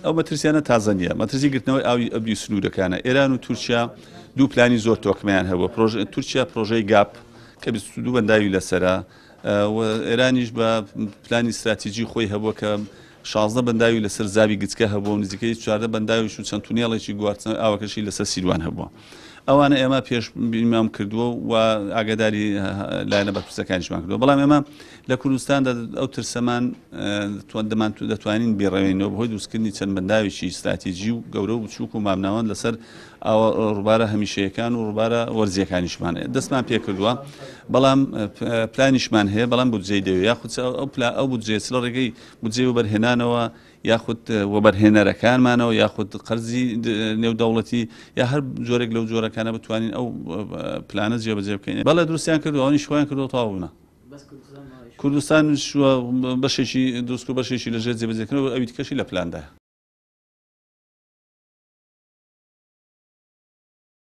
ئەو مەترسیانە تازە نییە مەترسی گرتنەوەی ئاوی ئەبی سنوورەکانە ئێران و تورکیا دوو پلانی زۆر تۆکمەیان هەبووە تورکیا پرۆژەی گاپ کە 22 بەنداوی لەسەرا ئێرانیش بە پلانی استراتیژی خۆی هەبووە کە 16 بەنداوی لەسەر زاوی گچکە هەبووە نزیکەی 14 بەنداویش و چەند تونێڵێکی گواردنەوەی ئاوەکەشی لەسەر سیروان هەبووە ئەوانە ئێمە پێش بیرمان کردووە و ئاگاداری لایەنە بەرپرسەکانیشمان کردووە بەڵام ئێمە لە کوردستاندا ئەو ترسەمان دەتوانین بێڕەوێنەوە بەهۆی دروستکردنی چەند بەنداوێکی استراتیژی و گەورە و بچووک و مامناوەند لەسەر ڕووبارە هەمیشەیەکان و ڕووبارە وەرزیەکانیشمان دەستمان پێ کردووە بەڵام پلانیشمان هەیە بەڵام بودجەی دەوێت یاخود ئەو بودجێ لە ڕێگەی بودجێ وەبەرهێنانەوە یاخود وەبەرهێنەرەکانمانەوە یاخود قەرزی نێودەوڵەتی یا هەر جۆرێک لەو جۆرەکانە بتوانین ئەو پلانە جێبەجێ بکەین بەڵێ دروستیان کردو ئەوانیش خۆیان کردو تەواو بوونە کوردستان بەشێکی دروست و بەشێکی لەژێر جێبەجێکردنەوە ئەوی دیکەشی لە پلاندایە